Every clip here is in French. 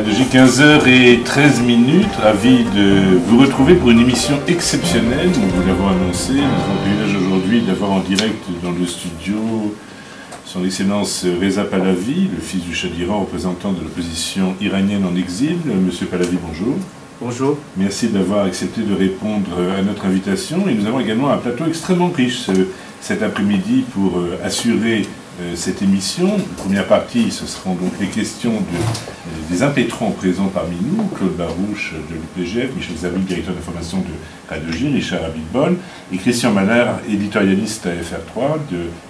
Radio J, 15h13, ravi de vous retrouver pour une émission exceptionnelle. Nous vous l'avons annoncé, nous avons le privilège aujourd'hui d'avoir en direct dans le studio son Excellence Reza Pahlavi, le fils du Shah d'Iran, représentant de l'opposition iranienne en exil. Monsieur Pahlavi, bonjour. Bonjour. Merci d'avoir accepté de répondre à notre invitation. Et nous avons également un plateau extrêmement riche cet après-midi pour assurer cette émission. La première partie, ce seront donc les questions des impétrants présents parmi nous, Claude Barouche de l'UPGF, Michel Zawi, directeur d'information de Radio J, Richard Abitbol, et Christian Malard, éditorialiste à FR3.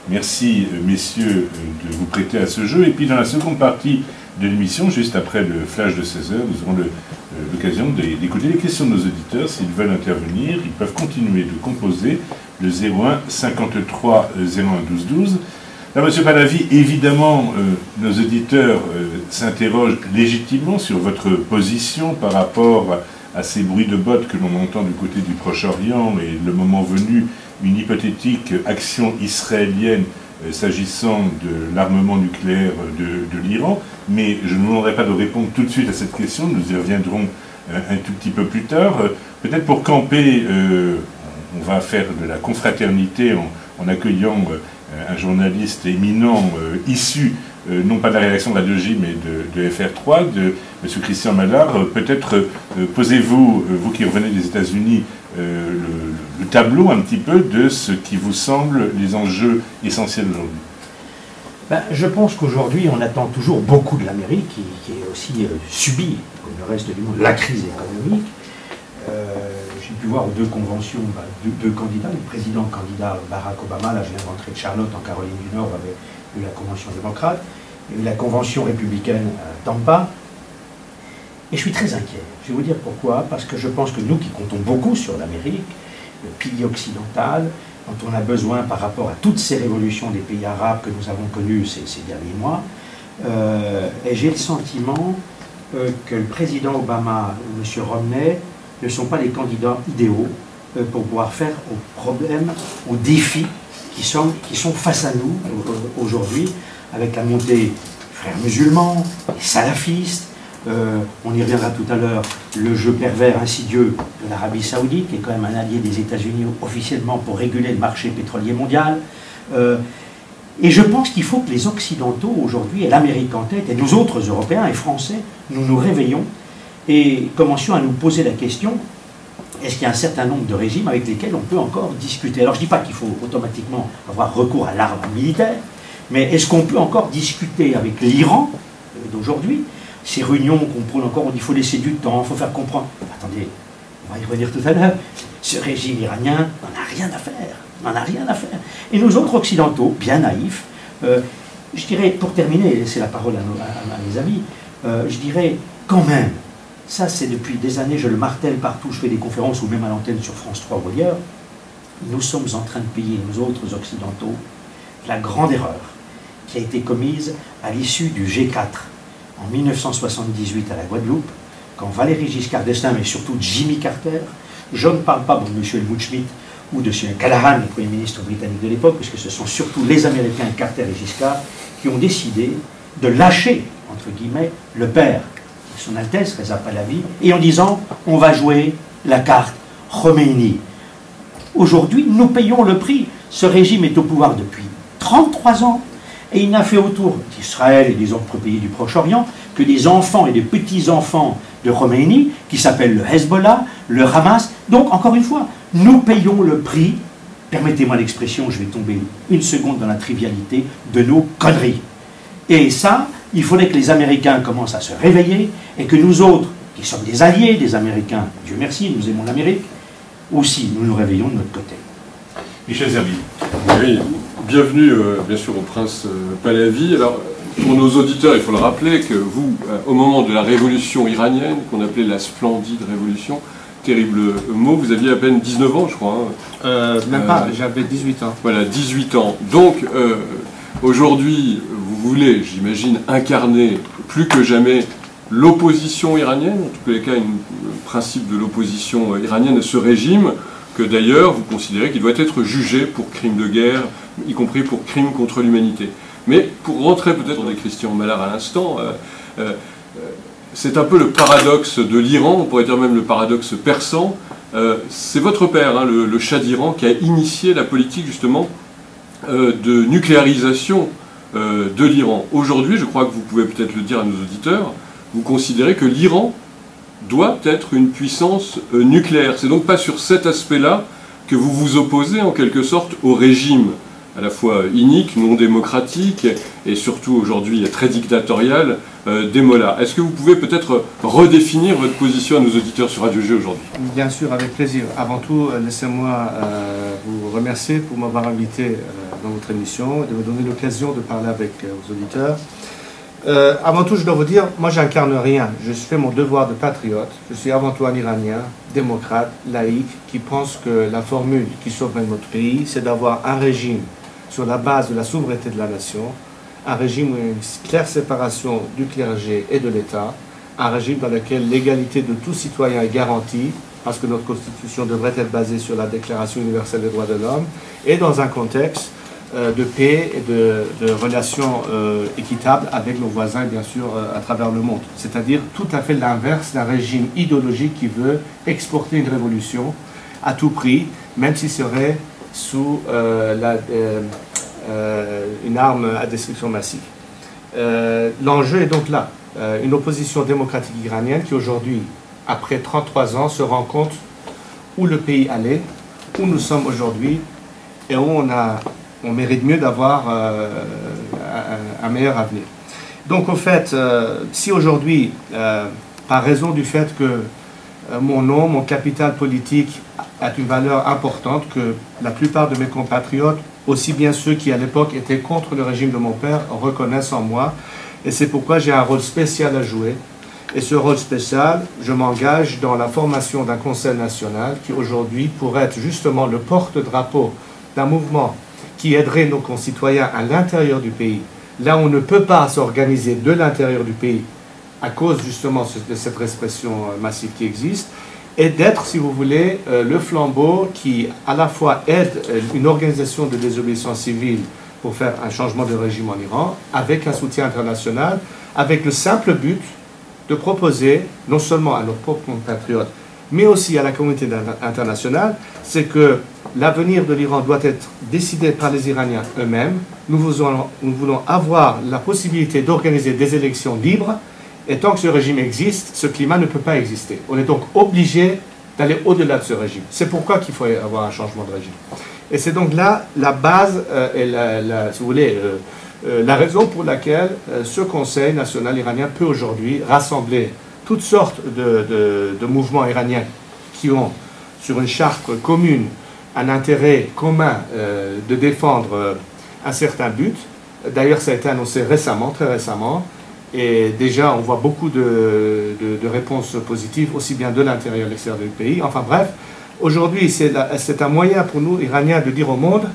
Merci, messieurs, de vous prêter à ce jeu. Et puis dans la seconde partie de l'émission, juste après le flash de 16h, nous aurons l'occasion d'écouter les questions de nos auditeurs. S'ils veulent intervenir, ils peuvent continuer de composer le 01 53 01 12 12. Là, Monsieur Pahlavi, évidemment, nos auditeurs s'interrogent légitimement sur votre position par rapport à ces bruits de bottes que l'on entend du côté du Proche-Orient et le moment venu, une hypothétique action israélienne s'agissant de l'armement nucléaire de l'Iran. Mais je ne vous demanderai pas de répondre tout de suite à cette question, nous y reviendrons un tout petit peu plus tard. Peut-être pour camper, on va faire de la confraternité en accueillant un journaliste éminent issu, non pas de la rédaction de Radio J, mais de FR3, de M. Christian Malard. Peut-être posez-vous, vous qui revenez des États-Unis, le tableau un petit peu de ce qui vous semble les enjeux essentiels aujourd'hui. Ben, je pense qu'aujourd'hui, on attend toujours beaucoup de l'Amérique, qui est aussi subie, comme le reste du monde, la crise économique. J'ai pu voir aux deux conventions, deux candidats, le président-candidat Barack Obama, là je viens de rentrer de Charlotte, en Caroline du Nord, avait eu la convention démocrate, il y a eu la convention républicaine à Tampa, et je suis très inquiet. Je vais vous dire pourquoi, parce que je pense que nous qui comptons beaucoup sur l'Amérique, le pilier occidental, dont on a besoin par rapport à toutes ces révolutions des pays arabes que nous avons connues ces derniers mois, et j'ai le sentiment que le président Obama ou M. Romney ne sont pas les candidats idéaux pour pouvoir faire aux problèmes, aux défis qui sont face à nous aujourd'hui, avec la montée des frères musulmans, les salafistes, on y reviendra tout à l'heure, le jeu pervers insidieux de l'Arabie Saoudite, qui est quand même un allié des États-Unis officiellement pour réguler le marché pétrolier mondial. Et je pense qu'il faut que les Occidentaux aujourd'hui, et l'Amérique en tête, et nous autres Européens et Français, nous nous réveillons et commencions à nous poser la question, est-ce qu'il y a un certain nombre de régimes avec lesquels on peut encore discuter? Alors je ne dis pas qu'il faut automatiquement avoir recours à l'arme militaire, mais est-ce qu'on peut encore discuter avec l'Iran d'aujourd'hui? Ces réunions qu'on prône encore, on dit qu'il faut laisser du temps, il faut faire comprendre. Attendez, on va y revenir tout à l'heure. Ce régime iranien n'en a rien à faire. N'en a rien à faire. Et nous autres occidentaux, bien naïfs, je dirais, pour terminer, et laisser la parole à mes amis, je dirais quand même, ça c'est depuis des années, je le martèle partout, je fais des conférences ou même à l'antenne sur France 3 ou ailleurs, nous sommes en train de payer, nous autres occidentaux, la grande erreur qui a été commise à l'issue du G4 en 1978 à la Guadeloupe, quand Valéry Giscard d'Estaing, mais surtout Jimmy Carter, je ne parle pas de M. Helmut Schmidt ou de M. Callaghan, le Premier ministre britannique de l'époque, puisque ce sont surtout les Américains, Carter et Giscard, qui ont décidé de lâcher, entre guillemets, le père, Son Altesse Reza Pahlavi, et en disant on va jouer la carte Khomeini. Aujourd'hui, nous payons le prix. Ce régime est au pouvoir depuis 33 ans. Et il n'a fait autour d'Israël et des autres pays du Proche-Orient que des enfants et des petits-enfants de Khomeini qui s'appellent le Hezbollah, le Hamas. Donc, encore une fois, nous payons le prix, permettez-moi l'expression, je vais tomber une seconde dans la trivialité, de nos conneries. Et ça, il faudrait que les Américains commencent à se réveiller et que nous autres, qui sommes des alliés des Américains, Dieu merci, nous aimons l'Amérique, aussi nous nous réveillons de notre côté. Michel Zawi. Oui, bienvenue bien sûr au prince Pahlavi. Alors, pour nos auditeurs, il faut le rappeler que vous, au moment de la révolution iranienne, qu'on appelait la splendide révolution, terrible mot, vous aviez à peine 19 ans, je crois. Hein. Même pas, j'avais 18 ans. Voilà, 18 ans. Donc, aujourd'hui, vous voulez, j'imagine, incarner plus que jamais l'opposition iranienne, en tous les cas, le principe de l'opposition iranienne à ce régime, que d'ailleurs, vous considérez qu'il doit être jugé pour crimes de guerre, y compris pour crimes contre l'humanité. Mais pour rentrer peut-être dans des Christian Malard à l'instant, c'est un peu le paradoxe de l'Iran, on pourrait dire même le paradoxe persan. C'est votre père, hein, le Shah d'Iran, qui a initié la politique justement de nucléarisation de l'Iran. Aujourd'hui, je crois que vous pouvez peut-être le dire à nos auditeurs, vous considérez que l'Iran doit être une puissance nucléaire. C'est donc pas sur cet aspect-là que vous vous opposez en quelque sorte au régime à la fois inique, non démocratique et surtout aujourd'hui très dictatorial des mollahs. Est-ce que vous pouvez peut-être redéfinir votre position à nos auditeurs sur Radio G aujourd'hui? Bien sûr, avec plaisir. Avant tout, laissez-moi vous remercier pour m'avoir invité dans votre émission et de me donner l'occasion de parler avec vos auditeurs. Avant tout, je dois vous dire, moi j'incarne rien. Je fais mon devoir de patriote. Je suis avant tout un Iranien, démocrate, laïque, qui pense que la formule qui sauverait notre pays, c'est d'avoir un régime sur la base de la souveraineté de la nation, un régime où il y a une claire séparation du clergé et de l'État, un régime dans lequel l'égalité de tout citoyen est garantie, parce que notre Constitution devrait être basée sur la Déclaration universelle des droits de l'homme, et dans un contexte de paix et de relations équitables avec nos voisins et bien sûr à travers le monde. C'est-à-dire tout à fait l'inverse d'un régime idéologique qui veut exporter une révolution à tout prix, même si ce serait sous une arme à destruction massive. L'enjeu est donc là. Une opposition démocratique iranienne qui aujourd'hui, après 33 ans, se rend compte où le pays allait, où nous sommes aujourd'hui et où on mérite mieux d'avoir un meilleur avenir. Donc au fait, si aujourd'hui, par raison du fait que mon nom, mon capital politique a une valeur importante, que la plupart de mes compatriotes, aussi bien ceux qui à l'époque étaient contre le régime de mon père, reconnaissent en moi, et c'est pourquoi j'ai un rôle spécial à jouer. Et ce rôle spécial, je m'engage dans la formation d'un conseil national qui aujourd'hui pourrait être justement le porte-drapeau d'un mouvement qui aiderait nos concitoyens à l'intérieur du pays, là où on ne peut pas s'organiser de l'intérieur du pays à cause justement de cette répression massive qui existe, et d'être, si vous voulez, le flambeau qui à la fois aide une organisation de désobéissance civile pour faire un changement de régime en Iran, avec un soutien international, avec le simple but de proposer, non seulement à nos propres compatriotes, mais aussi à la communauté internationale, c'est que l'avenir de l'Iran doit être décidé par les Iraniens eux-mêmes. Nous voulons avoir la possibilité d'organiser des élections libres, et tant que ce régime existe, ce climat ne peut pas exister. On est donc obligé d'aller au-delà de ce régime. C'est pourquoi qu'il faut avoir un changement de régime. Et c'est donc là la base, et si vous voulez, la raison pour laquelle ce Conseil national iranien peut aujourd'hui rassembler toutes sortes de mouvements iraniens qui ont, sur une charte commune, un intérêt commun de défendre un certain but. D'ailleurs, ça a été annoncé récemment, très récemment, et déjà on voit beaucoup de réponses positives, aussi bien de l'intérieur que de l'extérieur du pays. Enfin bref, aujourd'hui, c'est un moyen pour nous, Iraniens, de dire au monde,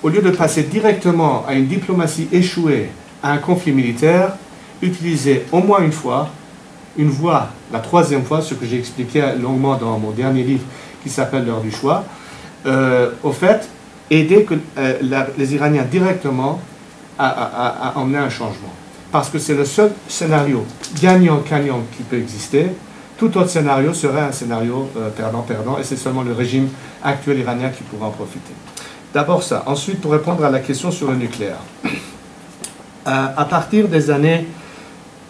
au lieu de passer directement à une diplomatie échouée, à un conflit militaire, utilisez au moins une fois, une voie, la troisième fois, ce que j'ai expliqué longuement dans mon dernier livre qui s'appelle L'heure du choix, au fait, aider les Iraniens directement à emmener un changement. Parce que c'est le seul scénario gagnant-gagnant qui peut exister. Tout autre scénario serait un scénario perdant-perdant, et c'est seulement le régime actuel iranien qui pourra en profiter. D'abord ça. Ensuite, pour répondre à la question sur le nucléaire. À partir des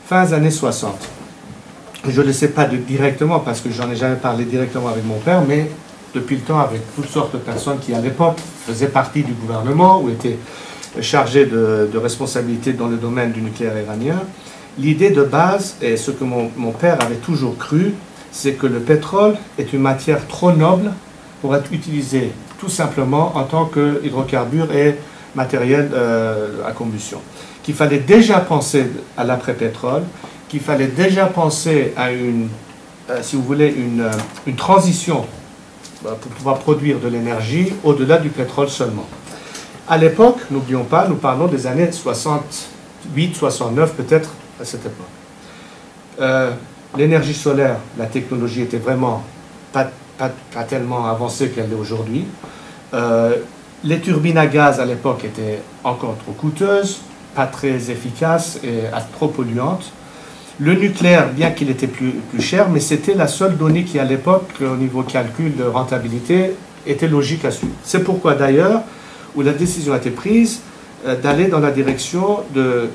fin années 60, je ne le sais pas directement parce que j'en ai jamais parlé directement avec mon père, mais depuis le temps avec toutes sortes de personnes qui à l'époque faisaient partie du gouvernement ou étaient chargées de responsabilités dans le domaine du nucléaire iranien. L'idée de base, et ce que mon père avait toujours cru, c'est que le pétrole est une matière trop noble pour être utilisée tout simplement en tant qu'hydrocarbure et matériel à combustion. Qu'il fallait déjà penser à l'après-pétrole, qu'il fallait déjà penser à si vous voulez, une transition pour pouvoir produire de l'énergie au-delà du pétrole seulement. À l'époque, n'oublions pas, nous parlons des années 68, 69 peut-être à cette époque. L'énergie solaire, la technologie était vraiment pas tellement avancée qu'elle l'est aujourd'hui. Les turbines à gaz à l'époque étaient encore trop coûteuses, pas très efficaces et trop polluantes. Le nucléaire, bien qu'il était plus cher, mais c'était la seule donnée qui, à l'époque, au niveau calcul de rentabilité, était logique à suivre. C'est pourquoi, d'ailleurs, où la décision a été prise d'aller dans la direction de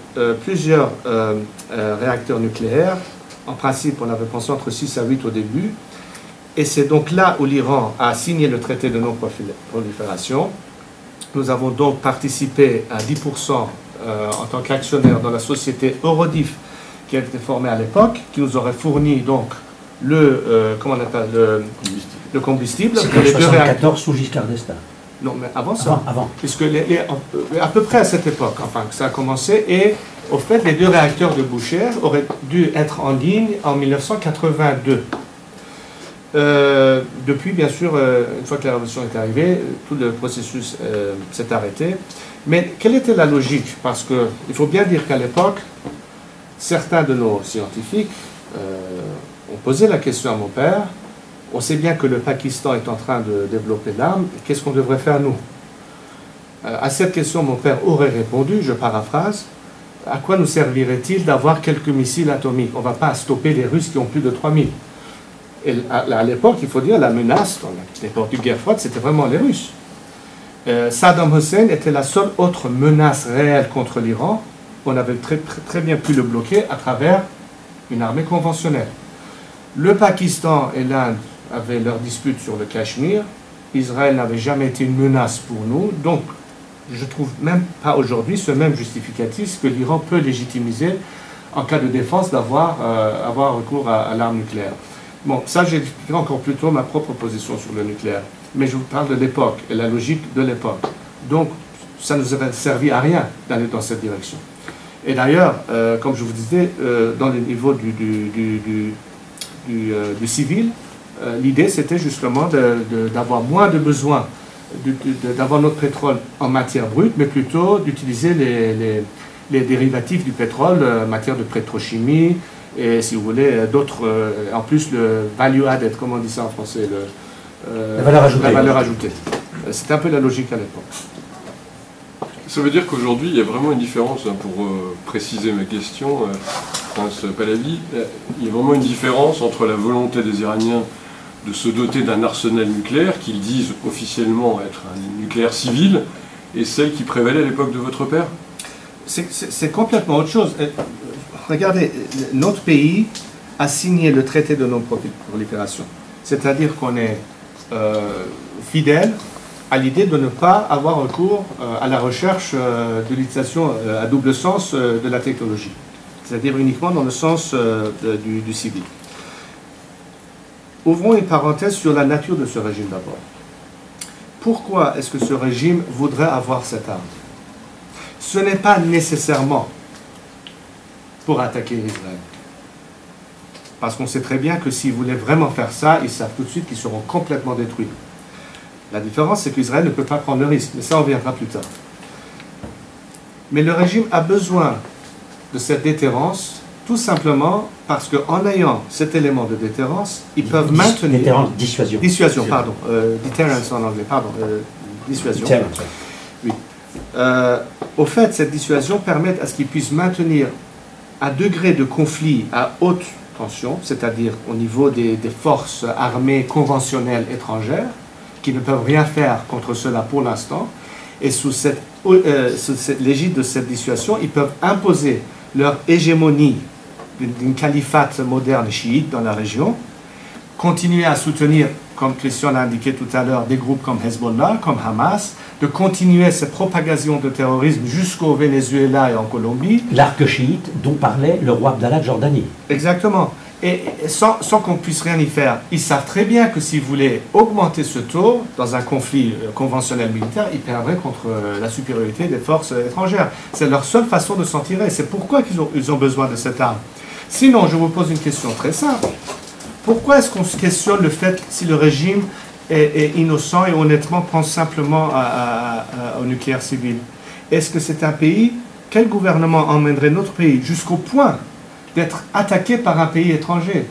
plusieurs réacteurs nucléaires. En principe, on avait pensé entre 6 à 8 au début. Et c'est donc là où l'Iran a signé le traité de non-prolifération. Nous avons donc participé à 10% en tant qu'actionnaire dans la société Eurodif qui a été formée à l'époque, qui nous aurait fourni donc le combustible pour les 1974 sous Giscard d'Estaing. Non, mais avant ça. Avant. Puisque à peu près à cette époque, enfin, que ça a commencé, et au fait, les 2 réacteurs de Bushehr auraient dû être en ligne en 1982. Depuis, bien sûr, une fois que la révolution est arrivée, tout le processus s'est arrêté. Mais quelle était la logique? Parce qu'il faut bien dire qu'à l'époque, certains de nos scientifiques ont posé la question à mon père. On sait bien que le Pakistan est en train de développer l'arme. Qu'est-ce qu'on devrait faire, nous? À cette question, mon père aurait répondu, je paraphrase, à quoi nous servirait-il d'avoir quelques missiles atomiques? On ne va pas stopper les Russes qui ont plus de 3000. Et à l'époque, il faut dire, la menace, dans l'époque de guerre froide, c'était vraiment les Russes. Saddam Hussein était la seule autre menace réelle contre l'Iran. On avait très bien pu le bloquer à travers une armée conventionnelle. Le Pakistan et l'Inde avaient leur dispute sur le Cachemire. Israël n'avait jamais été une menace pour nous. Donc, je ne trouve même pas aujourd'hui ce même justificatif que l'Iran peut légitimiser en cas de défense avoir recours à l'arme nucléaire. Bon, ça, j'expliquerai encore plus tôt ma propre position sur le nucléaire. Mais je vous parle de l'époque et la logique de l'époque. Donc, ça ne nous aurait servi à rien d'aller dans cette direction. Et d'ailleurs, comme je vous disais, dans le niveau du civil, l'idée c'était justement d'avoir moins de besoin d'avoir notre pétrole en matière brute, mais plutôt d'utiliser les dérivatifs du pétrole en matière de pétrochimie, et si vous voulez, d'autres, en plus le value added, comment on dit ça en français, la valeur ajoutée. La valeur ajoutée. C'était un peu la logique à l'époque. Ça veut dire qu'aujourd'hui, il y a vraiment une différence, hein, pour préciser ma question, Prince Pahlavi, il y a vraiment une différence entre la volonté des Iraniens de se doter d'un arsenal nucléaire, qu'ils disent officiellement être un nucléaire civil, et celle qui prévalait à l'époque de votre père? C'est complètement autre chose. Regardez, notre pays a signé le traité de non-prolifération, c'est-à-dire qu'on est fidèle à l'idée de ne pas avoir recours à la recherche de l'utilisation à double sens de la technologie, c'est-à-dire uniquement dans le sens du civil. Ouvrons une parenthèse sur la nature de ce régime d'abord. Pourquoi est-ce que ce régime voudrait avoir cette arme? Ce n'est pas nécessairement pour attaquer Israël. Parce qu'on sait très bien que s'ils voulaient vraiment faire ça, ils savent tout de suite qu'ils seront complètement détruits. La différence, c'est qu'Israël ne peut pas prendre le risque, mais ça, on viendra plus tard. Mais le régime a besoin de cette déterrence, tout simplement parce qu'en ayant cet élément de déterrence, ils peuvent maintenir... Déterrence, dissuasion. Dissuasion, pardon. Deterrence en anglais, pardon. Dissuasion. Deterrence, oui. Au fait, cette dissuasion permet à ce qu'ils puissent maintenir un degré de conflit à haute tension, c'est-à-dire au niveau des forces armées conventionnelles étrangères, qui ne peuvent rien faire contre cela pour l'instant, et sous cette l'égide de cette dissuasion, ils peuvent imposer leur hégémonie d'une califate moderne chiite dans la région, continuer à soutenir, comme Christian l'a indiqué tout à l'heure, des groupes comme Hezbollah, comme Hamas, de continuer cette propagation de terrorisme jusqu'au Venezuela et en Colombie. L'arc chiite dont parlait le roi Abdallah de Jordanie. Exactement. Et sans qu'on puisse rien y faire. Ils savent très bien que s'ils voulaient augmenter ce taux dans un conflit conventionnel militaire, ils perdraient contre la supériorité des forces étrangères. C'est leur seule façon de s'en tirer. C'est pourquoi ils ont besoin de cette arme. Sinon, je vous pose une question très simple. Pourquoi est-ce qu'on se questionne le fait si le régime est innocent et honnêtement pense simplement au nucléaire civil? Est-ce que c'est un pays? Quel gouvernement emmènerait notre pays jusqu'au point d'être attaqué par un pays étranger?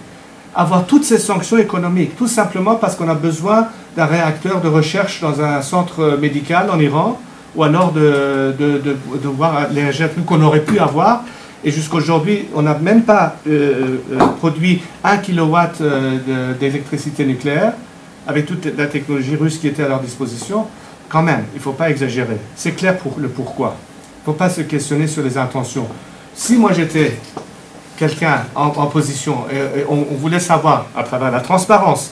Avoir toutes ces sanctions économiques, tout simplement parce qu'on a besoin d'un réacteur de recherche dans un centre médical en Iran, ou alors de voir l'énergie qu'on aurait pu avoir, Et jusqu'à aujourd'hui, on n'a même pas produit 1 kilowatt d'électricité nucléaire avec toute la technologie russe qui était à leur disposition. Quand même, il ne faut pas exagérer. C'est clair pour le pourquoi. Il ne faut pas se questionner sur les intentions. Si moi j'étais quelqu'un en position, et on voulait savoir à travers la transparence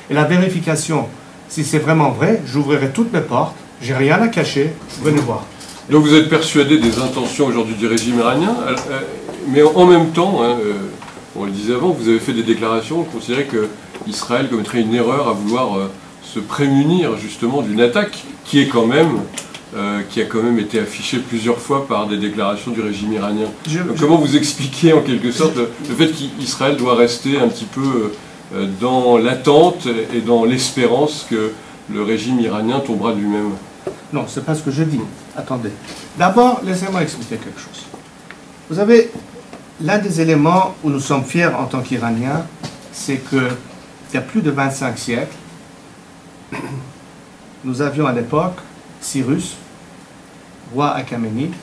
et la vérification si c'est vraiment vrai, j'ouvrirai toutes mes portes, j'ai rien à cacher, venez voir. Donc vous êtes persuadé des intentions aujourd'hui du régime iranien, mais en même temps, hein, on le disait avant, vous avez fait des déclarations, vous considérez qu'Israël commettrait une erreur à vouloir se prémunir justement d'une attaque qui a quand même été affichée plusieurs fois par des déclarations du régime iranien. Donc, comment vous expliquez en quelque sorte le fait qu'Israël doit rester un petit peu dans l'attente et dans l'espérance que le régime iranien tombera de lui-même? Non, c'est pas ce que je dis. Attendez. D'abord, laissez-moi expliquer quelque chose. Vous avez l'un des éléments où nous sommes fiers en tant qu'Iraniens, c'est qu'il y a plus de 25 siècles, nous avions à l'époque Cyrus, roi Achéménide,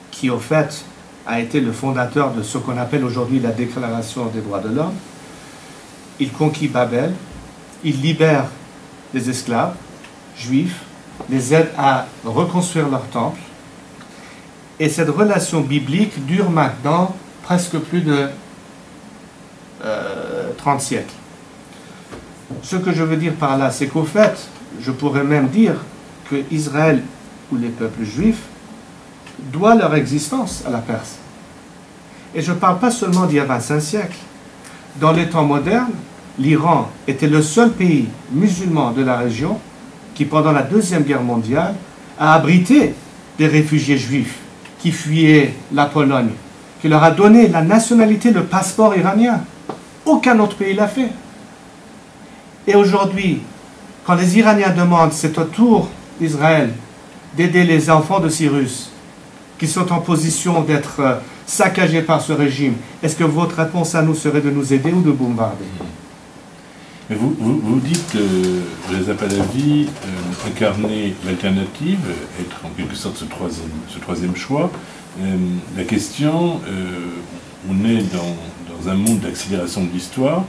qui au fait a été le fondateur de ce qu'on appelle aujourd'hui la Déclaration des droits de l'homme. Il conquit Babel, il libère les esclaves juifs, les aide à reconstruire leur temple. Et cette relation biblique dure maintenant presque plus de 30 siècles. Ce que je veux dire par là, c'est qu'au fait, je pourrais même dire que Israël ou les peuples juifs doivent leur existence à la Perse. Et je ne parle pas seulement d'il y a 25 siècles. Dans les temps modernes, l'Iran était le seul pays musulman de la région qui, pendant la Deuxième Guerre mondiale, a abrité des réfugiés juifs qui fuyaient la Pologne, qui leur a donné la nationalité, le passeport iranien. Aucun autre pays l'a fait. Et aujourd'hui, quand les Iraniens demandent, c'est au tour d'Israël d'aider les enfants de Cyrus, qui sont en position d'être saccagés par ce régime, est-ce que votre réponse à nous serait de nous aider ou de bombarder? Mais vous dites, Reza Pahlavi, incarner l'alternative, être en quelque sorte ce troisième choix. La question, on est dans un monde d'accélération de l'histoire.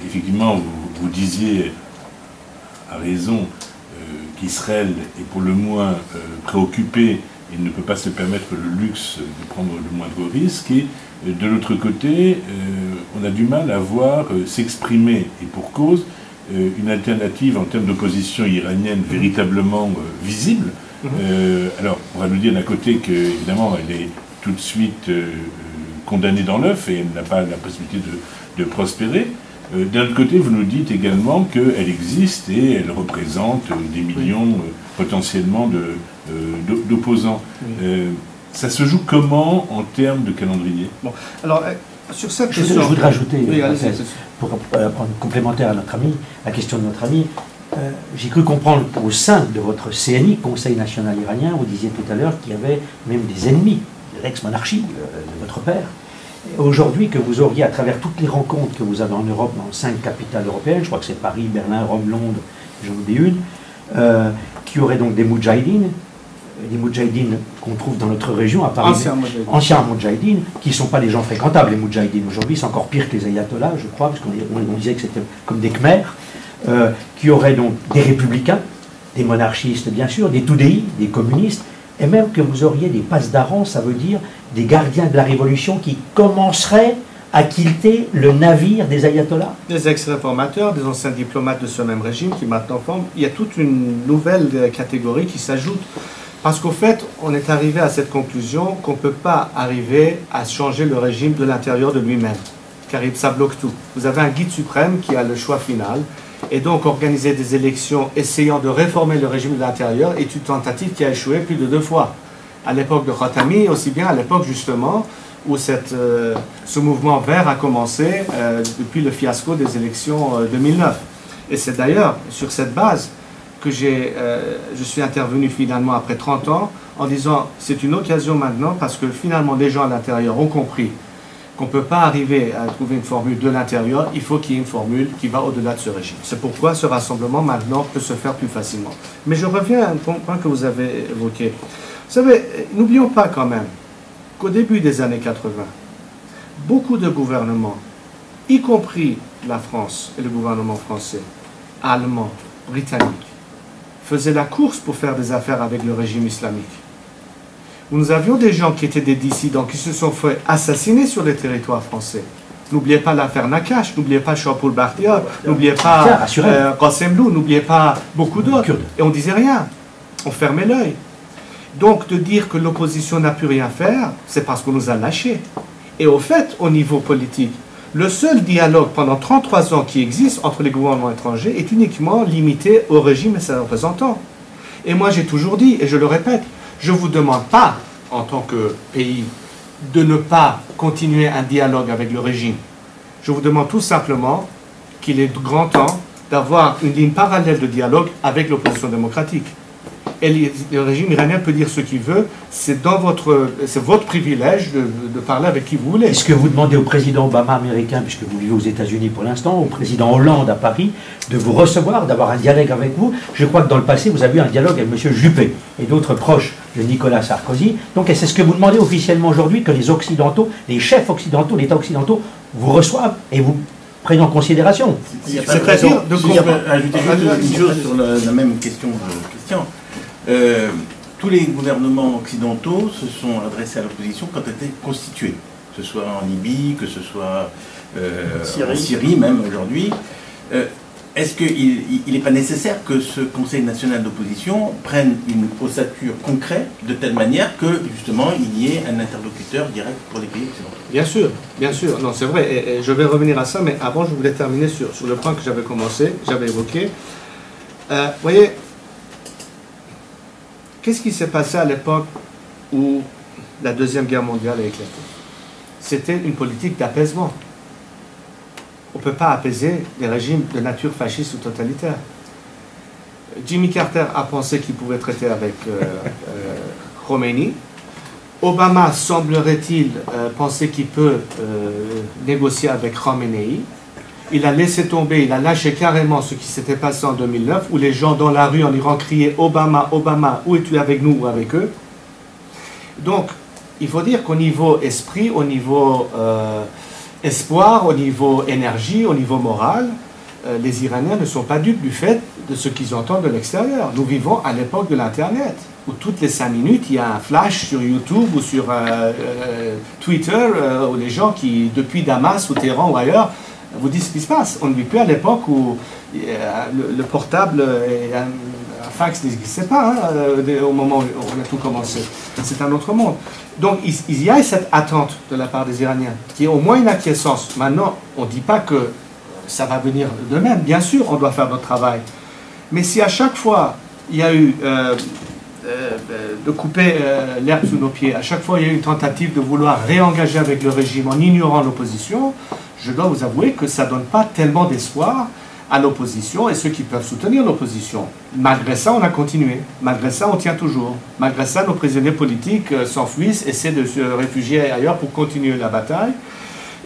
Effectivement, vous disiez, à raison, qu'Israël est pour le moins préoccupé et ne peut pas se permettre le luxe de prendre le moindre risque. Et de l'autre côté, on a du mal à voir s'exprimer, et pour cause, une alternative en termes d'opposition iranienne véritablement visible. Alors, on va nous dire d'un côté qu'évidemment, elle est tout de suite condamnée dans l'œuf et elle n'a pas la possibilité de prospérer. D'un autre côté, vous nous dites également qu'elle existe et elle représente des millions potentiellement d'opposants. Oui. Ça se joue comment en termes de calendrier? Bon, alors, sur cette question... Je voudrais ajouter, oui, pour prendre complémentaire à notre ami, la question de notre ami, j'ai cru comprendre qu'au sein de votre CNI, Conseil national iranien, vous disiez tout à l'heure qu'il y avait même des ennemis de l'ex-monarchie, de votre père. Aujourd'hui, que vous auriez, à travers toutes les rencontres que vous avez en Europe, dans 5 capitales européennes, je crois que c'est Paris, Berlin, Rome, Londres, j'en oublie une, qui aurait donc des moudjahidines qu'on trouve dans notre région, à Paris, anciens moudjahidines, qui ne sont pas des gens fréquentables, les moudjahidines. Aujourd'hui, c'est encore pire que les ayatollahs, je crois, parce qu'on disait que c'était comme des Khmers, qui auraient donc des républicains, des monarchistes, bien sûr, des toudéis, des communistes, et même que vous auriez des passedarans, ça veut dire des gardiens de la révolution qui commenceraient à quitter le navire des ayatollahs. Des ex-réformateurs, des anciens diplomates de ce même régime qui maintenant forment. Il y a toute une nouvelle catégorie qui s'ajoute. Parce qu'au fait, on est arrivé à cette conclusion qu'on ne peut pas arriver à changer le régime de l'intérieur de lui-même. Car ça bloque tout. Vous avez un guide suprême qui a le choix final. Et donc, organiser des élections essayant de réformer le régime de l'intérieur est une tentative qui a échoué plus de 2 fois. À l'époque de Khatami, aussi bien à l'époque justement où ce mouvement vert a commencé depuis le fiasco des élections 2009. Et c'est d'ailleurs sur cette base que je suis intervenu finalement après 30 ans en disant c'est une occasion maintenant parce que finalement les gens à l'intérieur ont compris qu'on ne peut pas arriver à trouver une formule de l'intérieur, il faut qu'il y ait une formule qui va au-delà de ce régime. C'est pourquoi ce rassemblement maintenant peut se faire plus facilement. Mais je reviens à un point que vous avez évoqué. Vous savez, n'oublions pas quand même qu'au début des années 80, beaucoup de gouvernements, y compris la France et le gouvernement français, allemand, britannique, faisaient la course pour faire des affaires avec le régime islamique. Nous avions des gens qui étaient des dissidents, qui se sont fait assassiner sur les territoires français. N'oubliez pas l'affaire Nakash, n'oubliez pas Chapoul Bakhtiar, n'oubliez pas Qassem Lou, n'oubliez pas beaucoup d'autres. Et on disait rien, on fermait l'œil. Donc de dire que l'opposition n'a pu rien faire, c'est parce qu'on nous a lâchés. Et au fait, au niveau politique, le seul dialogue pendant 33 ans qui existe entre les gouvernements étrangers est uniquement limité au régime et ses représentants. Et moi j'ai toujours dit, et je le répète, je ne vous demande pas, en tant que pays, de ne pas continuer un dialogue avec le régime. Je vous demande tout simplement qu'il est grand temps d'avoir une ligne parallèle de dialogue avec l'opposition démocratique. Et le régime iranien peut dire ce qu'il veut, c'est votre privilège de parler avec qui vous voulez. Est-ce que vous demandez au président Obama américain, puisque vous vivez aux États-Unis pour l'instant, au président Hollande à Paris, de vous recevoir, d'avoir un dialogue avec vous? Je crois que dans le passé, vous avez eu un dialogue avec M. Juppé et d'autres proches de Nicolas Sarkozy. Donc, est-ce que vous demandez officiellement aujourd'hui que les Occidentaux, les chefs occidentaux, les États occidentaux, vous reçoivent et vous prennent en considération? C'est-à-dire de ajouter une chose sur la même question de Christian. Tous les gouvernements occidentaux se sont adressés à l'opposition quand elle était constituée, que ce soit en Libye, que ce soit en Syrie même aujourd'hui. Est-ce qu'il n'est pas nécessaire que ce Conseil national d'opposition prenne une ossature concrète de telle manière que justement il y ait un interlocuteur direct pour les pays occidentaux? Bien sûr, non c'est vrai, et je vais revenir à ça, mais avant je voulais terminer sur le point que j'avais évoqué. Vous voyez, qu'est-ce qui s'est passé à l'époque où la Deuxième Guerre mondiale a éclaté? C'était une politique d'apaisement. On ne peut pas apaiser des régimes de nature fasciste ou totalitaire. Jimmy Carter a pensé qu'il pouvait traiter avec Khomeini. Obama, semblerait-il, penser qu'il peut négocier avec Khamenei. Il a laissé tomber, il a lâché carrément ce qui s'était passé en 2009, où les gens dans la rue en Iran criaient « Obama, Obama, où es-tu avec nous ou avec eux ?» Donc, il faut dire qu'au niveau esprit, au niveau espoir, au niveau énergie, au niveau moral, les Iraniens ne sont pas dupes du fait de ce qu'ils entendent de l'extérieur. Nous vivons à l'époque de l'Internet, où toutes les 5 minutes, il y a un flash sur YouTube ou sur Twitter, où les gens qui, depuis Damas ou Téhéran ou ailleurs, vous disent ce qui se passe. On ne vit plus à l'époque où le portable et un fax n'existaient pas, au moment où on a tout commencé. C'est un autre monde. Donc il y a cette attente de la part des Iraniens, qui est au moins une acquiescence. Maintenant, on ne dit pas que ça va venir de même. Bien sûr, on doit faire notre travail. Mais si à chaque fois, il y a eu de couper l'herbe sous nos pieds, à chaque fois, il y a eu une tentative de vouloir réengager avec le régime en ignorant l'opposition, je dois vous avouer que ça ne donne pas tellement d'espoir à l'opposition et ceux qui peuvent soutenir l'opposition. Malgré ça, on a continué. Malgré ça, on tient toujours. Malgré ça, nos prisonniers politiques s'enfuient, essaient de se réfugier ailleurs pour continuer la bataille.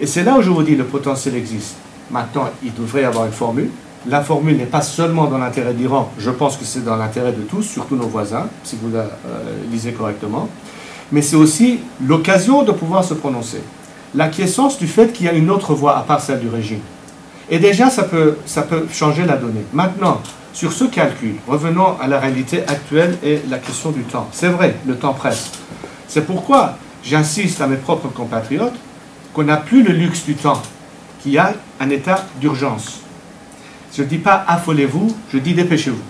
Et c'est là où je vous dis le potentiel existe. Maintenant, il devrait y avoir une formule. La formule n'est pas seulement dans l'intérêt de l'Iran, je pense que c'est dans l'intérêt de tous, surtout nos voisins, si vous la lisez correctement. Mais c'est aussi l'occasion de pouvoir se prononcer. L'acquiescence du fait qu'il y a une autre voie à part celle du régime. Et déjà, ça peut changer la donnée. Maintenant, sur ce calcul, revenons à la réalité actuelle et la question du temps. C'est vrai, le temps presse. C'est pourquoi j'insiste à mes propres compatriotes qu'on n'a plus le luxe du temps, qu'il y a un état d'urgence. Je ne dis pas affolez-vous, je dis dépêchez-vous.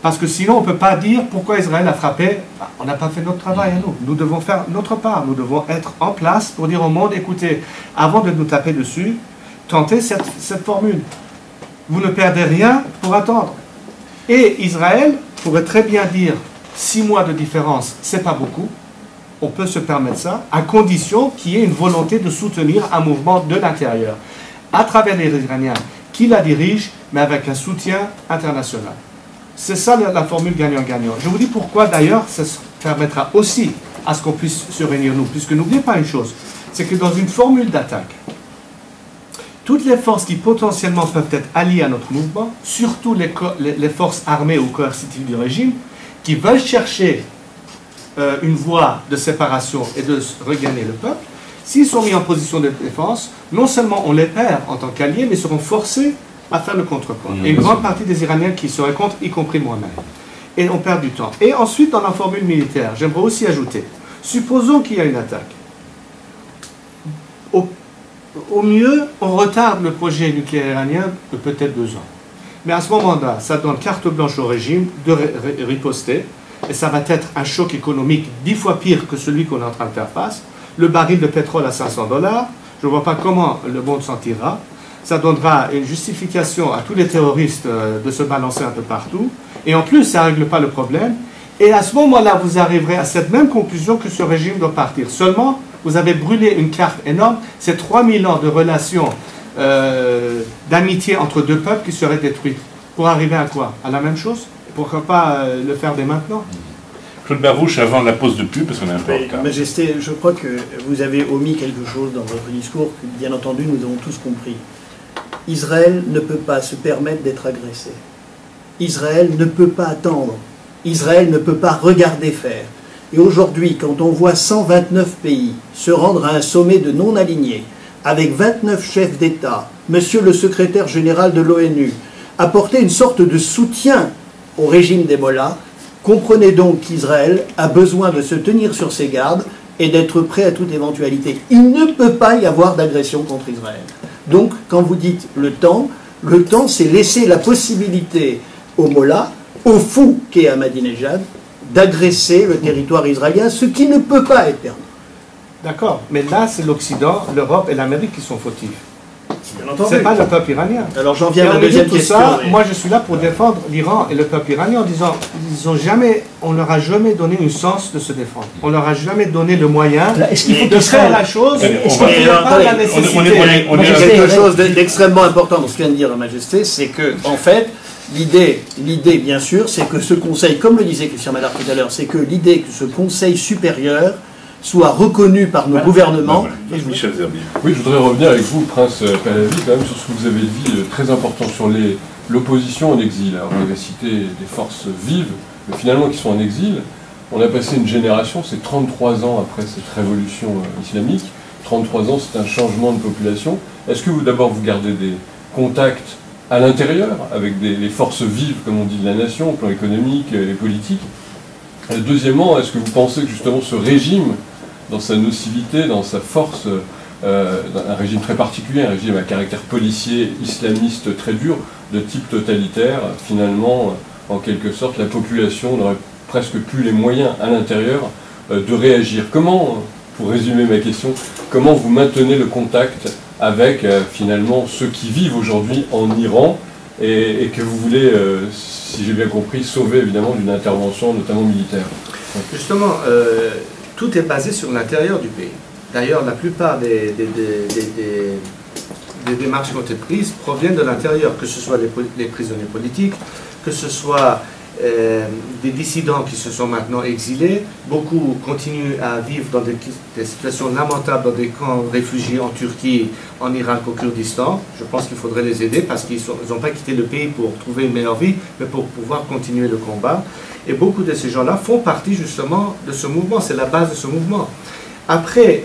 Parce que sinon, on ne peut pas dire pourquoi Israël a frappé. On n'a pas fait notre travail à nous. Nous devons faire notre part. Nous devons être en place pour dire au monde, écoutez, avant de nous taper dessus, tentez cette formule. Vous ne perdez rien pour attendre. Et Israël pourrait très bien dire 6 mois de différence, c'est pas beaucoup. On peut se permettre ça, à condition qu'il y ait une volonté de soutenir un mouvement de l'intérieur, à travers les Iraniens qui la dirigent, mais avec un soutien international. C'est ça la formule gagnant-gagnant. Je vous dis pourquoi d'ailleurs, ça permettra aussi à ce qu'on puisse se réunir nous, puisque n'oubliez pas une chose, c'est que dans une formule d'attaque, toutes les forces qui potentiellement peuvent être alliées à notre mouvement, surtout les forces armées ou coercitives du régime, qui veulent chercher une voie de séparation et de regagner le peuple, s'ils sont mis en position de défense, non seulement on les perd en tant qu'alliés, mais seront forcés à faire le contrepoids. Et une grande partie des Iraniens qui seraient contre, y compris moi-même. Et on perd du temps. Et ensuite, dans la formule militaire, j'aimerais aussi ajouter, supposons qu'il y a une attaque. Au mieux, on retarde le projet nucléaire iranien de peut-être 2 ans. Mais à ce moment-là, ça donne carte blanche au régime de riposter, et ça va être un choc économique 10 fois pire que celui qu'on est en train de faire face. Le baril de pétrole à $500, je ne vois pas comment le monde s'en tirera. Ça donnera une justification à tous les terroristes de se balancer un peu partout. Et en plus, ça ne règle pas le problème. Et à ce moment-là, vous arriverez à cette même conclusion que ce régime doit partir. Seulement, vous avez brûlé une carte énorme. C'est 3000 ans de relations d'amitié entre 2 peuples qui seraient détruites. Pour arriver à quoi? À la même chose? Pourquoi pas le faire dès maintenant? Claude Barouche, avant la pause de pub, parce qu'on est un peu en retard. Majesté, je crois que vous avez omis quelque chose dans votre discours que, bien entendu, nous avons tous compris. Israël ne peut pas se permettre d'être agressé. Israël ne peut pas attendre. Israël ne peut pas regarder faire. Et aujourd'hui, quand on voit 129 pays se rendre à un sommet de non-alignés, avec 29 chefs d'État, monsieur le secrétaire général de l'ONU, apporter une sorte de soutien au régime des Mollahs, comprenez donc qu'Israël a besoin de se tenir sur ses gardes et d'être prêt à toute éventualité. Il ne peut pas y avoir d'agression contre Israël. Donc, quand vous dites le temps, c'est laisser la possibilité aux Mollahs, au fou qu'est Ahmadinejad, d'agresser le territoire israélien, ce qui ne peut pas être permis. D'accord, mais là, c'est l'Occident, l'Europe et l'Amérique qui sont fautifs. Ce n'est pas le peuple iranien. Alors j'en viens à la deuxième question. Moi, je suis là pour défendre l'Iran et le peuple iranien en disant on leur a jamais donné une chance de se défendre. On leur a jamais donné le moyen de faire la chose. Est-ce qu'il n'y a pas la nécessité? Il y a quelque chose d'extrêmement important dans ce que vient de dire la Majesté, c'est que, en fait, l'idée, bien sûr, c'est que ce conseil, comme le disait Christian Madar tout à l'heure, c'est que l'idée que ce conseil supérieur soit reconnu par nos gouvernements. Michel Zerbi. Oui, je voudrais revenir avec vous, Prince Pahlavi, quand même sur ce que vous avez dit, très important sur l'opposition en exil. Alors, vous avez cité des forces vives, mais finalement qui sont en exil. On a passé une génération, c'est 33 ans après cette révolution islamique. 33 ans, c'est un changement de population. Est-ce que d'abord vous gardez des contacts à l'intérieur, avec les forces vives, comme on dit, de la nation, au plan économique et politique? Deuxièmement, est-ce que vous pensez que justement ce régime, dans sa nocivité, dans sa force, un régime très particulier, un régime à caractère policier, islamiste très dur, de type totalitaire, finalement, en quelque sorte, la population n'aurait presque plus les moyens à l'intérieur de réagir? Comment, pour résumer ma question, comment vous maintenez le contact avec finalement ceux qui vivent aujourd'hui en Iran et que vous voulez, si j'ai bien compris, sauver évidemment d'une intervention notamment militaire? Justement, tout est basé sur l'intérieur du pays. D'ailleurs, la plupart des démarches qui ont été prises proviennent de l'intérieur, que ce soit les prisonniers politiques, que ce soit des dissidents qui se sont maintenant exilés. Beaucoup continuent à vivre dans des situations lamentables dans des camps de réfugiés en Turquie, en Irak, au Kurdistan. Je pense qu'il faudrait les aider parce qu'ils n'ont pas quitté le pays pour trouver une meilleure vie, mais pour pouvoir continuer le combat. Et beaucoup de ces gens-là font partie justement de ce mouvement, c'est la base de ce mouvement. Après,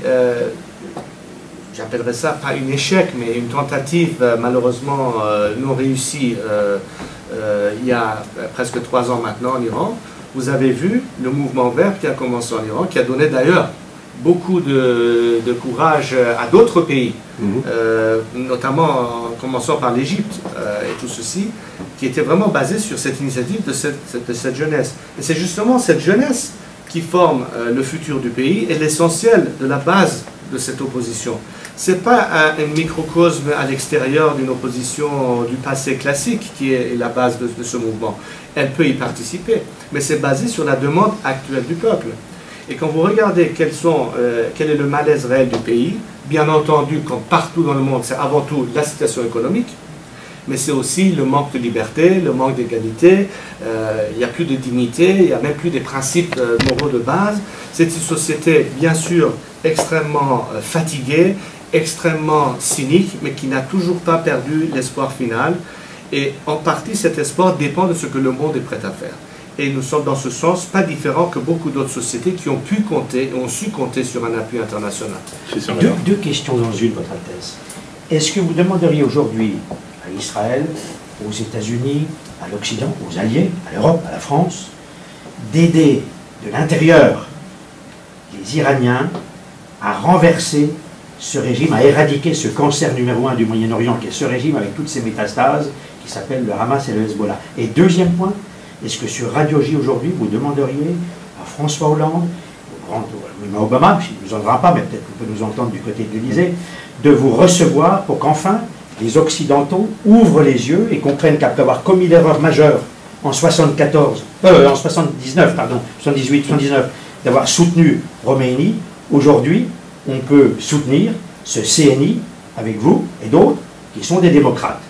j'appellerais ça pas un échec, mais une tentative malheureusement non réussie il y a presque 3 ans maintenant en Iran. Vous avez vu le mouvement vert qui a commencé en Iran, qui a donné d'ailleurs beaucoup de courage à d'autres pays, notamment en commençant par l'Égypte et tout ceci, qui était vraiment basé sur cette initiative de cette jeunesse. Et c'est justement cette jeunesse qui forme le futur du pays et l'essentiel de la base de cette opposition. Ce n'est pas un microcosme à l'extérieur d'une opposition du passé classique qui est la base de ce mouvement. Elle peut y participer, mais c'est basé sur la demande actuelle du peuple. Et quand vous regardez quel est le malaise réel du pays, bien entendu, comme partout dans le monde, c'est avant tout la situation économique, mais c'est aussi le manque de liberté, le manque d'égalité, il n'y a plus de dignité, il n'y a même plus des principes moraux de base. C'est une société, bien sûr, extrêmement fatiguée, extrêmement cynique, mais qui n'a toujours pas perdu l'espoir final. Et en partie, cet espoir dépend de ce que le monde est prêt à faire. Et nous sommes dans ce sens pas différents que beaucoup d'autres sociétés qui ont pu compter, ont su compter sur un appui international. Deux questions dans une, votre Altesse. Est-ce que vous demanderiez aujourd'hui à Israël, aux États-Unis, à l'Occident, aux Alliés, à l'Europe, à la France, d'aider de l'intérieur les Iraniens à renverser ce régime, à éradiquer ce cancer numéro 1 du Moyen-Orient, qui est ce régime avec toutes ses métastases, qui s'appelle le Hamas et le Hezbollah? Et deuxième point, est-ce que sur Radio J aujourd'hui, vous demanderiez à François Hollande, à Obama, s'il ne nous entendra pas, mais peut-être qu'on peut nous entendre du côté de l'Élysée, de vous recevoir pour qu'enfin les Occidentaux ouvrent les yeux et comprennent qu'après avoir commis l'erreur majeure en 79, d'avoir soutenu Khomeini, aujourd'hui, on peut soutenir ce CNI avec vous et d'autres qui sont des démocrates.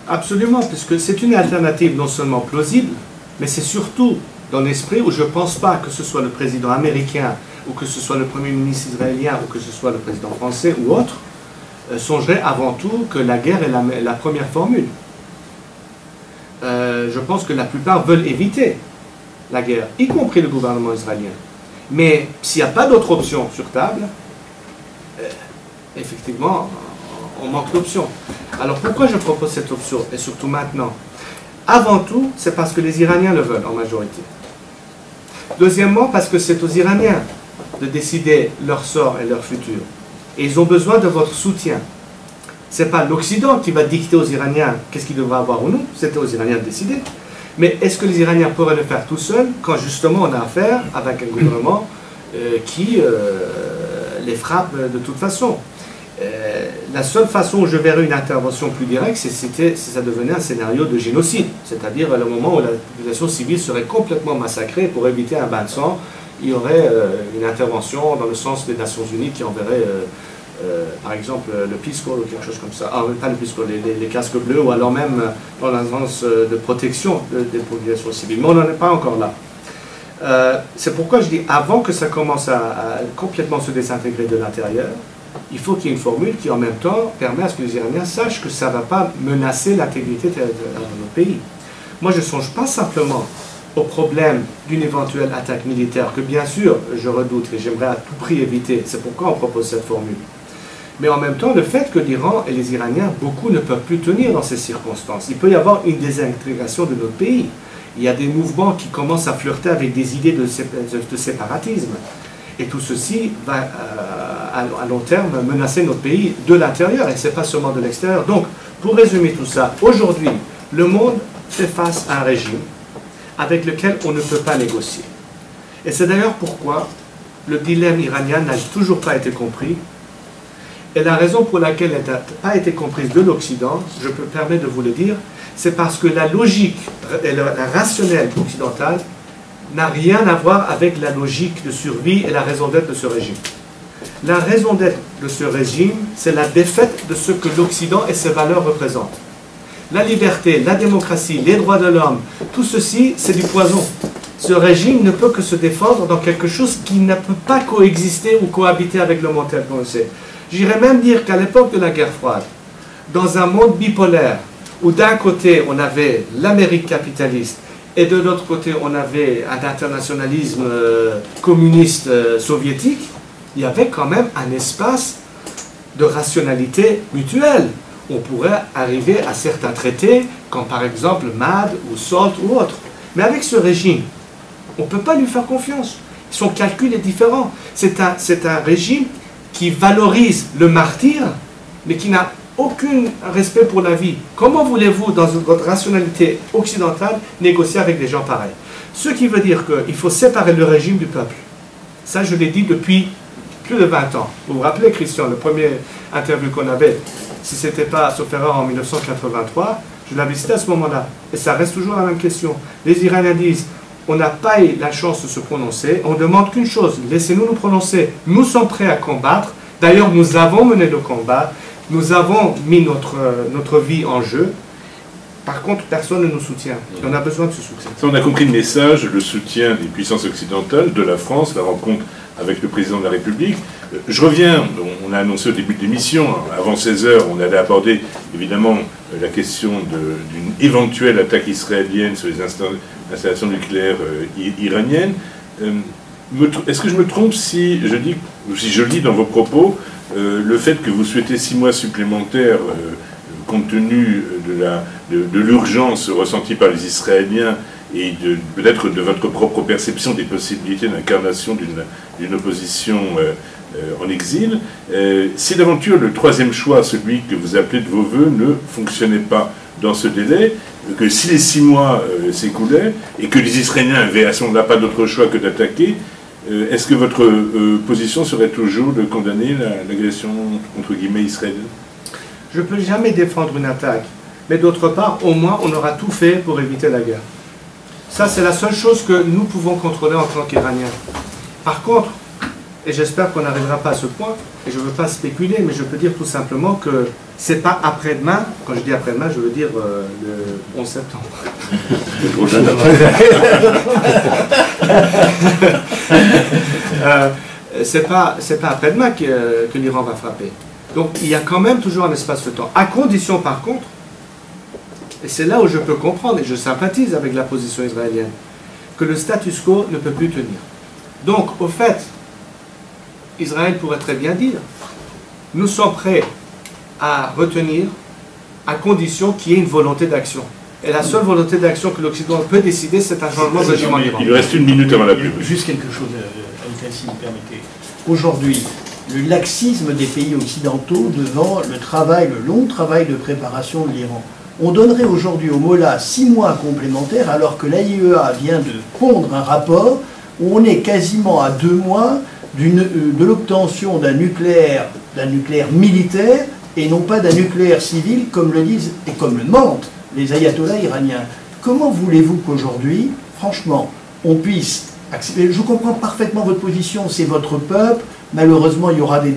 Absolument, puisque c'est une alternative non seulement plausible, mais c'est surtout dans l'esprit où je ne pense pas que ce soit le président américain ou que ce soit le premier ministre israélien ou que ce soit le président français ou autre, songerait avant tout que la guerre est la première formule. Je pense que la plupart veulent éviter la guerre, y compris le gouvernement israélien. Mais s'il n'y a pas d'autre option sur table, effectivement, on manque d'options. Alors pourquoi je propose cette option, et surtout maintenant? Avant tout, c'est parce que les Iraniens le veulent en majorité. Deuxièmement, parce que c'est aux Iraniens de décider leur sort et leur futur. Et ils ont besoin de votre soutien. Ce n'est pas l'Occident qui va dicter aux Iraniens qu'est-ce qu'ils devraient avoir ou non, c'est aux Iraniens de décider. Mais est-ce que les Iraniens pourraient le faire tout seuls quand justement on a affaire avec un gouvernement qui les frappe de toute façon? La seule façon où je verrais une intervention plus directe, c'est si ça devenait un scénario de génocide, c'est-à-dire à le moment où la population civile serait complètement massacrée. Pour éviter un bain de sang, il y aurait une intervention dans le sens des Nations Unies qui enverrait, par exemple, le Peace Corps ou quelque chose comme ça. Ah, pas le Peace Corps, les casques bleus, ou alors même dans l'agence de protection des populations civiles. Mais on n'en est pas encore là. C'est pourquoi je dis, avant que ça commence à complètement se désintégrer de l'intérieur, il faut qu'il y ait une formule qui en même temps permet à ce que les Iraniens sachent que ça ne va pas menacer l'intégrité territoriale de notre pays. Moi je ne songe pas simplement au problème d'une éventuelle attaque militaire, que bien sûr je redoute et j'aimerais à tout prix éviter, c'est pourquoi on propose cette formule. Mais en même temps le fait que l'Iran et les Iraniens, beaucoup ne peuvent plus tenir dans ces circonstances. Il peut y avoir une désintégration de notre pays. Il y a des mouvements qui commencent à flirter avec des idées de séparatisme. Et tout ceci va, à long terme, menacer notre pays de l'intérieur, et ce n'est pas seulement de l'extérieur. Donc, pour résumer tout ça, aujourd'hui, le monde fait face à un régime avec lequel on ne peut pas négocier. Et c'est d'ailleurs pourquoi le dilemme iranien n'a toujours pas été compris. Et la raison pour laquelle elle n'a pas été comprise de l'Occident, je peux me permettre de vous le dire, c'est parce que la logique et la rationnelle occidentale n'a rien à voir avec la logique de survie et la raison d'être de ce régime. La raison d'être de ce régime, c'est la défaite de ce que l'Occident et ses valeurs représentent. La liberté, la démocratie, les droits de l'homme, tout ceci, c'est du poison. Ce régime ne peut que se défendre dans quelque chose qui ne peut pas coexister ou cohabiter avec le monde tel qu'on le sait. J'irais même dire qu'à l'époque de la guerre froide, dans un monde bipolaire, où d'un côté on avait l'Amérique capitaliste, et de l'autre côté, on avait un internationalisme communiste soviétique, il y avait quand même un espace de rationalité mutuelle. On pourrait arriver à certains traités, comme par exemple MAD ou SALT ou autre. Mais avec ce régime, on ne peut pas lui faire confiance. Son calcul est différent. C'est un régime qui valorise le martyr, mais qui n'a aucun respect pour la vie. Comment voulez-vous, dans votre rationalité occidentale, négocier avec des gens pareils? Ce qui veut dire qu'il faut séparer le régime du peuple. Ça, je l'ai dit depuis plus de 20 ans. Vous vous rappelez, Christian, le premier interview qu'on avait, si ce n'était pas, sauf erreur, en 1983, je l'avais cité à ce moment-là. Et ça reste toujours la même question. Les Iraniens disent, on n'a pas eu la chance de se prononcer, on ne demande qu'une chose, laissez-nous nous prononcer. Nous sommes prêts à combattre. D'ailleurs, nous avons mené le combat. Nous avons mis notre vie en jeu. Par contre, personne ne nous soutient. On a besoin de ce soutien. On a compris le message, le soutien des puissances occidentales, de la France, la rencontre avec le président de la République. Je reviens, on a annoncé au début de l'émission, avant 16 h, on allait aborder évidemment la question d'une éventuelle attaque israélienne sur les l'installation nucléaire iranienne. Est-ce que je me trompe si je lis dans vos propos le fait que vous souhaitez 6 mois supplémentaires compte tenu de l'urgence ressentie par les Israéliens et peut-être de votre propre perception des possibilités d'incarnation d'une opposition en exil, si d'aventure le troisième choix, celui que vous appelez de vos voeux, ne fonctionnait pas dans ce délai, que si les 6 mois s'écoulaient et que les Israéliens n'avaient à ce moment-là pas d'autre choix que d'attaquer, est-ce que votre position serait toujours de condamner l'agression entre guillemets israélienne? Je ne peux jamais défendre une attaque, mais d'autre part, au moins, on aura tout fait pour éviter la guerre. Ça, c'est la seule chose que nous pouvons contrôler en tant qu'Iraniens. Par contre, et j'espère qu'on n'arrivera pas à ce point, et je ne veux pas spéculer, mais je peux dire tout simplement que c'est pas après-demain. Quand je dis après-demain, je veux dire le 11 septembre. C'est pas après-demain que l'Iran va frapper. Donc il y a quand même toujours un espace de temps. À condition par contre, et c'est là où je peux comprendre, et je sympathise avec la position israélienne, que le status quo ne peut plus tenir. Donc au fait, Israël pourrait très bien dire, nous sommes prêts à retenir à condition qu'il y ait une volonté d'action. Et la seule volonté d'action que l'Occident peut décider, c'est un changement de régime en Iran. Il reste 1 minute avant la pub. Juste quelque chose, si vous permettez. Aujourd'hui, le laxisme des pays occidentaux devant le long travail de préparation de l'Iran. On donnerait aujourd'hui au Mollah 6 mois complémentaires alors que l'AIEA vient de pondre un rapport où on est quasiment à 2 mois de l'obtention d'un nucléaire militaire et non pas d'un nucléaire civil comme le disent et comme le mentent les ayatollahs iraniens. Comment voulez-vous qu'aujourd'hui, franchement, on puisse accepter? Je comprends parfaitement votre position, c'est votre peuple. Malheureusement, il y aura des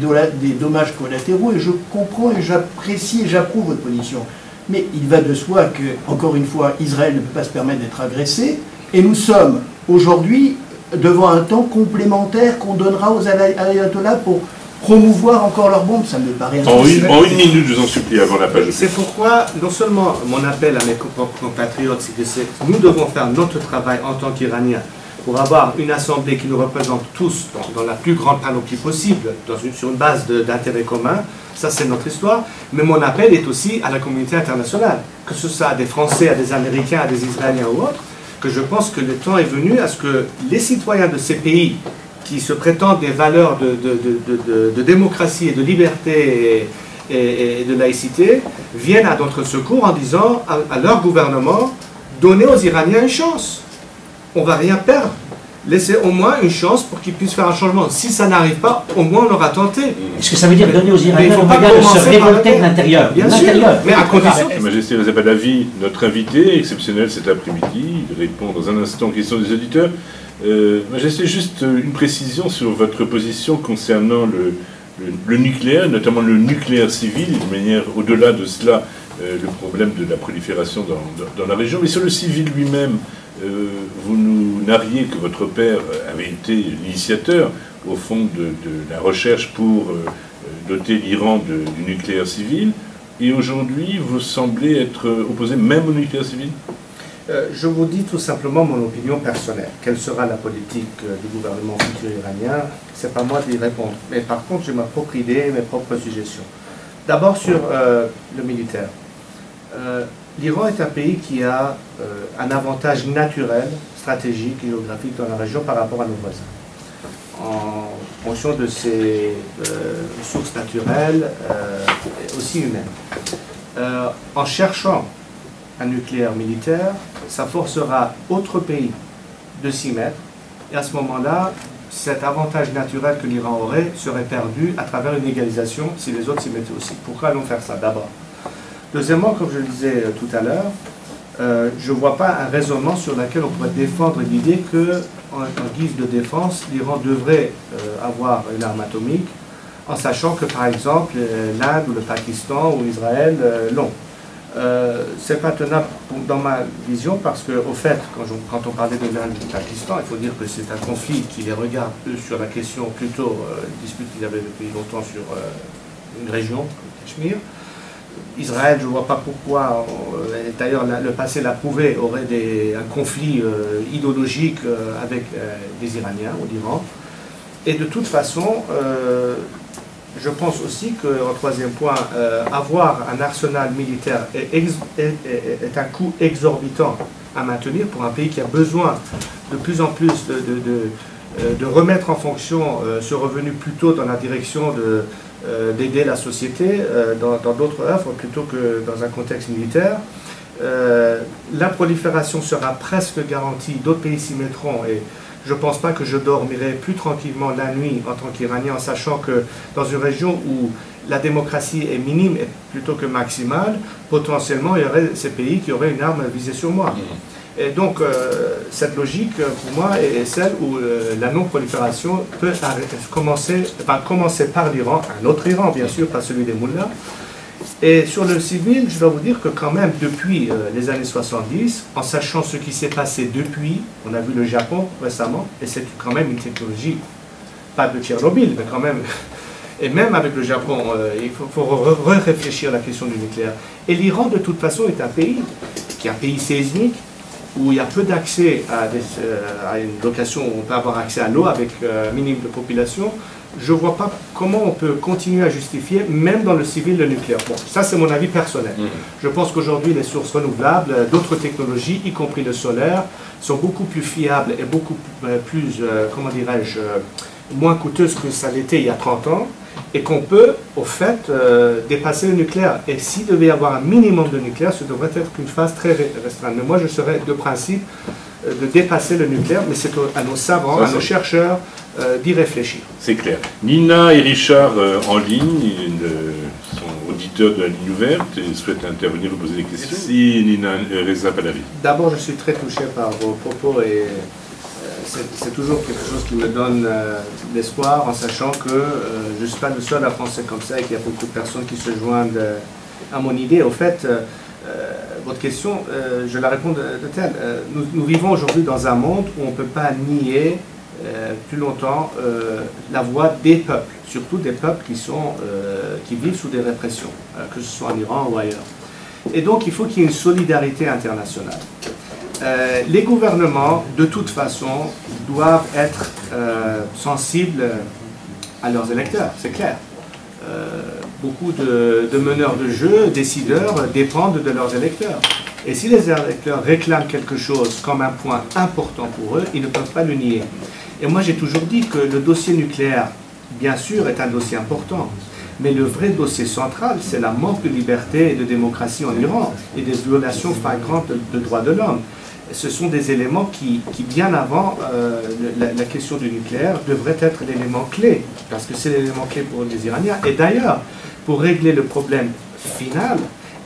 dommages collatéraux et je comprends et j'apprécie et j'approuve votre position. Mais il va de soi que, encore une fois, Israël ne peut pas se permettre d'être agressé et nous sommes aujourd'hui devant un temps complémentaire qu'on donnera aux ayatollahs pour promouvoir encore leurs bombes. Ça me paraît en 1 minute, je vous en supplie, avant la page. C'est pourquoi, non seulement mon appel à mes compatriotes, c'est que nous devons faire notre travail en tant qu'Iraniens pour avoir une assemblée qui nous représente tous dans la plus grande panoplie possible, sur une base d'intérêts communs. Ça, c'est notre histoire. Mais mon appel est aussi à la communauté internationale, que ce soit à des Français, à des Américains, à des Israéliens ou autres, que je pense que le temps est venu à ce que les citoyens de ces pays qui se prétendent des valeurs de démocratie et de liberté et de laïcité viennent à notre secours en disant à leur gouvernement, donnez aux Iraniens une chance. On ne va rien perdre. Laissez au moins une chance pour qu'ils puissent faire un changement. Si ça n'arrive pas, au moins on l'aura tenté. Est-ce que ça veut dire donner aux Iraniens le moyen de se révolter de l'intérieur? Bien sûr, mais à condition... Sa Majesté Reza Pahlavi, notre invité exceptionnel cet après-midi, il répond dans un instant aux questions des auditeurs. Majesté, juste une précision sur votre position concernant le nucléaire, notamment le nucléaire civil, de manière au-delà de cela, le problème de la prolifération dans la région, mais sur le civil lui-même. Vous nous narriez que votre père avait été l'initiateur, au fond, de la recherche pour doter l'Iran du nucléaire civil, et aujourd'hui, vous semblez être opposé même au nucléaire civil? Je vous dis tout simplement mon opinion personnelle. Quelle sera la politique du gouvernement futur iranien? C'est pas moi d'y répondre. Mais par contre, j'ai ma propre idée, mes propres suggestions. D'abord sur le militaire. L'Iran est un pays qui a un avantage naturel, stratégique et géographique dans la région par rapport à nos voisins. En fonction de ses ressources naturelles et aussi humaines. En cherchant un nucléaire militaire, ça forcera autres pays de s'y mettre. Et à ce moment-là, cet avantage naturel que l'Iran aurait serait perdu à travers une égalisation si les autres s'y mettaient aussi. Pourquoi allons faire ça d'abord? Deuxièmement, comme je le disais tout à l'heure, je ne vois pas un raisonnement sur lequel on pourrait défendre l'idée qu'en guise de défense, l'Iran devrait avoir une arme atomique, en sachant que, par exemple, l'Inde ou le Pakistan ou Israël l'ont. C'est pas tenable dans ma vision parce qu'au fait, quand on parlait de l'Inde et du Pakistan, il faut dire que c'est un conflit qui les regarde, eux, sur la question plutôt, une dispute qu'ils avaient depuis longtemps sur une région, comme Cachemire. Israël, je ne vois pas pourquoi, d'ailleurs le passé l'a prouvé, aurait un conflit idéologique avec des Iraniens ou l'Iran. Et de toute façon, je pense aussi qu'en troisième point, avoir un arsenal militaire est un coût exorbitant à maintenir pour un pays qui a besoin de plus en plus de remettre en fonction ce revenu plutôt dans la direction d'aider la société dans d'autres œuvres plutôt que dans un contexte militaire. La prolifération sera presque garantie, d'autres pays s'y mettront et je ne pense pas que je dormirai plus tranquillement la nuit en tant qu'Iranien en sachant que dans une région où la démocratie est minime plutôt que maximale, potentiellement il y aurait ces pays qui auraient une arme visée sur moi. Et donc, cette logique, pour moi, est celle où la non-prolifération peut commencer par l'Iran, un autre Iran, bien sûr, pas celui des Moullas. Et sur le civil, je dois vous dire que quand même, depuis les années 70, en sachant ce qui s'est passé depuis, on a vu le Japon récemment, et c'est quand même une technologie, pas de Tchernobyl, mais quand même, et même avec le Japon, il faut réfléchir à la question du nucléaire. Et l'Iran, de toute façon, est un pays qui est un pays séismique, où il y a peu d'accès à une location où on peut avoir accès à l'eau avec un minimum de population, je ne vois pas comment on peut continuer à justifier, même dans le civil, le nucléaire. Bon, ça c'est mon avis personnel. Je pense qu'aujourd'hui les sources renouvelables, d'autres technologies, y compris le solaire, sont beaucoup plus fiables et beaucoup plus, comment dirais-je, moins coûteuses que ça l'était il y a 30 ans, et qu'on peut, au fait, dépasser le nucléaire. Et s'il devait y avoir un minimum de nucléaire, ce devrait être qu'une phase très restreinte. Mais moi, je serais de principe de dépasser le nucléaire, mais c'est à nos savants, à nos chercheurs d'y réfléchir. C'est clair. Nina et Richard en ligne, sont auditeurs de la ligne ouverte et souhaitent intervenir ou poser des questions. Si Nina Reza Pahlavi. D'abord, je suis très touché par vos propos et c'est toujours quelque chose qui me donne l'espoir en sachant que je ne suis pas le seul à penser comme ça et qu'il y a beaucoup de personnes qui se joignent à mon idée. Au fait, votre question, je la réponds de telle. Nous vivons aujourd'hui dans un monde où on ne peut pas nier plus longtemps la voix des peuples, surtout des peuples qui vivent sous des répressions, que ce soit en Iran ou ailleurs. Et donc il faut qu'il y ait une solidarité internationale. Les gouvernements, de toute façon, doivent être sensibles à leurs électeurs, c'est clair. Beaucoup de meneurs de jeu, décideurs, dépendent de leurs électeurs. Et si les électeurs réclament quelque chose comme un point important pour eux, ils ne peuvent pas le nier. Et moi j'ai toujours dit que le dossier nucléaire, bien sûr, est un dossier important. Mais le vrai dossier central, c'est la manque de liberté et de démocratie en Iran et des violations flagrantes de droits de l'homme. Ce sont des éléments qui bien avant la question du nucléaire, devraient être l'élément clé, parce que c'est l'élément clé pour les Iraniens. Et d'ailleurs, pour régler le problème final,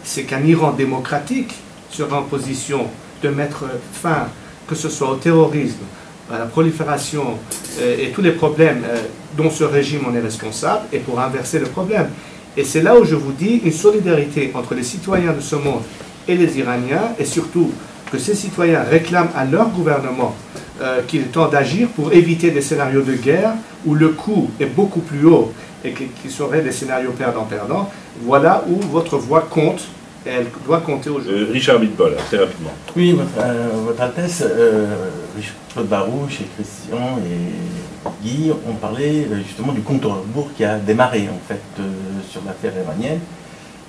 c'est qu'un Iran démocratique sera en position de mettre fin, que ce soit au terrorisme, à la prolifération et tous les problèmes dont ce régime en est responsable, et pour inverser le problème. Et c'est là où je vous dis une solidarité entre les citoyens de ce monde et les Iraniens, et surtout que ces citoyens réclament à leur gouvernement qu'il est temps d'agir pour éviter des scénarios de guerre où le coût est beaucoup plus haut et qui seraient des scénarios perdant-perdant. Voilà où votre voix compte, et elle doit compter aujourd'hui. Richard Bitbol, très rapidement. Oui, votre Altesse, Claude Barouche et Christian et Guy ont parlé justement du compte à rebours qui a démarré en fait sur l'affaire iranienne.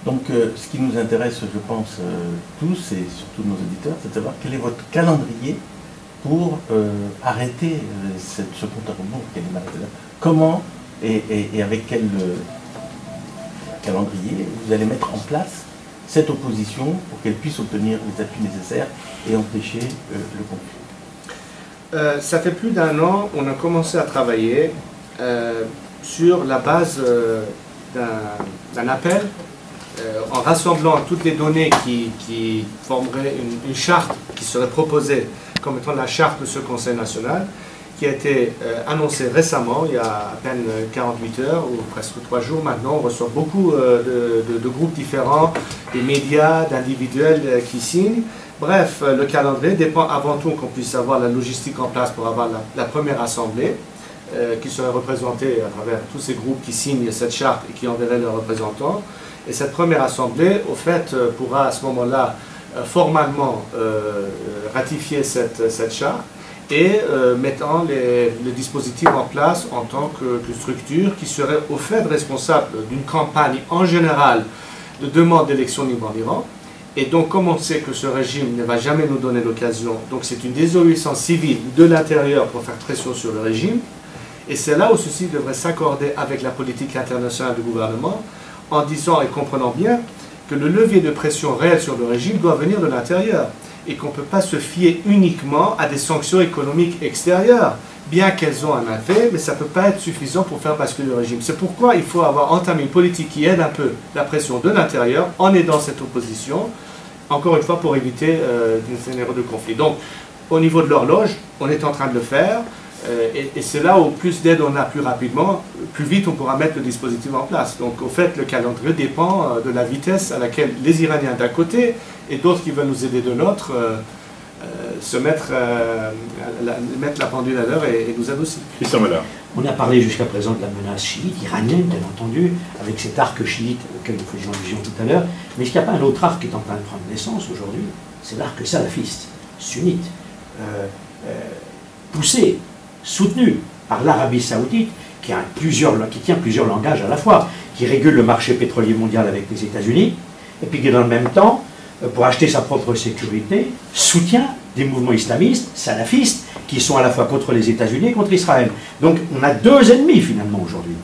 Donc ce qui nous intéresse, je pense, tous et surtout nos auditeurs, c'est de savoir quel est votre calendrier pour arrêter ce compte à rebours qui a démarré. Comment et avec quel calendrier vous allez mettre en place cette opposition pour qu'elle puisse obtenir les appuis nécessaires et empêcher le conflit? Ça fait plus d'un an, on a commencé à travailler sur la base d'un appel en rassemblant toutes les données qui formeraient une charte qui serait proposée comme étant la charte de ce Conseil national, qui a été annoncée récemment, il y a à peine 48 heures ou presque 3 jours maintenant. On reçoit beaucoup de groupes différents, des médias, d'individuels qui signent. Bref, le calendrier dépend avant tout qu'on puisse avoir la logistique en place pour avoir la première assemblée qui serait représentée à travers tous ces groupes qui signent cette charte et qui enverraient leurs représentants. Et cette première assemblée, au fait, pourra à ce moment-là formellement ratifier cette charte et mettant le dispositif en place en tant que structure qui serait au fait responsable d'une campagne en général de demande d'élection libre en Iran. Et donc, comme on sait que ce régime ne va jamais nous donner l'occasion, donc c'est une désobéissance civile de l'intérieur pour faire pression sur le régime. Et c'est là où ceci devrait s'accorder avec la politique internationale du gouvernement, en disant et comprenant bien que le levier de pression réel sur le régime doit venir de l'intérieur et qu'on ne peut pas se fier uniquement à des sanctions économiques extérieures, bien qu'elles ont un effet, mais ça ne peut pas être suffisant pour faire basculer le régime. C'est pourquoi il faut avoir entamé une politique qui aide un peu la pression de l'intérieur en aidant cette opposition, encore une fois pour éviter des scénarios de conflit. Donc, au niveau de l'horloge, on est en train de le faire. Et c'est là où plus d'aide on a plus rapidement, plus vite on pourra mettre le dispositif en place. Donc au fait, le calendrier dépend de la vitesse à laquelle les Iraniens d'un côté et d'autres qui veulent nous aider de l'autre mettre la pendule à l'heure et nous aident aussi. On a parlé jusqu'à présent de la menace chiite, iranienne bien entendu, avec cet arc chiite auquel nous faisions allusion tout à l'heure. Mais est-ce qu'il n'y a pas un autre arc qui est en train de prendre naissance aujourd'hui? C'est l'arc salafiste, sunnite, poussé, soutenu par l'Arabie Saoudite, qui tient plusieurs langages à la fois, qui régule le marché pétrolier mondial avec les États-Unis, et puis qui dans le même temps, pour acheter sa propre sécurité, soutient des mouvements islamistes, salafistes, qui sont à la fois contre les États-Unis et contre Israël. Donc on a deux ennemis finalement aujourd'hui.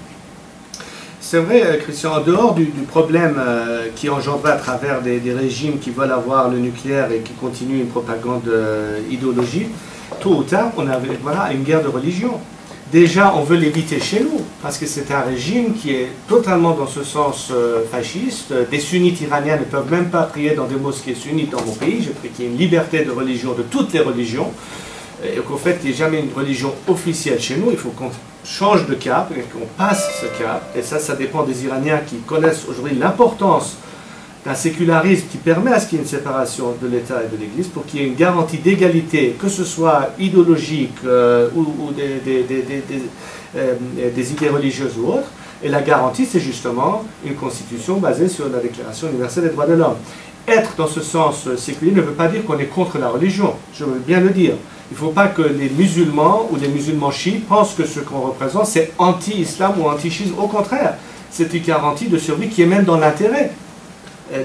C'est vrai, Christian, en dehors du problème qui est engendré à travers des régimes qui veulent avoir le nucléaire et qui continuent une propagande idéologique, tôt ou tard, on a une guerre de religion. Déjà, on veut l'éviter chez nous, parce que c'est un régime qui est totalement dans ce sens fasciste. Des sunnites iraniens ne peuvent même pas prier dans des mosquées sunnites dans mon pays. Je prie qu'il y ait une liberté de religion de toutes les religions. Et qu'en fait, il n'y ait jamais une religion officielle chez nous. Il faut qu'on change de cap et qu'on passe ce cap. Et ça dépend des Iraniens qui connaissent aujourd'hui l'importance d'un sécularisme qui permet à ce qu'il y ait une séparation de l'État et de l'Église pour qu'il y ait une garantie d'égalité, que ce soit idéologique ou des idées religieuses ou autres. Et la garantie, c'est justement une constitution basée sur la Déclaration universelle des droits de l'homme. Être dans ce sens séculier ne veut pas dire qu'on est contre la religion, je veux bien le dire. Il ne faut pas que les musulmans ou les musulmans chiites pensent que ce qu'on représente, c'est anti-islam ou anti-chiisme. Au contraire, c'est une garantie de survie qui est même dans l'intérêt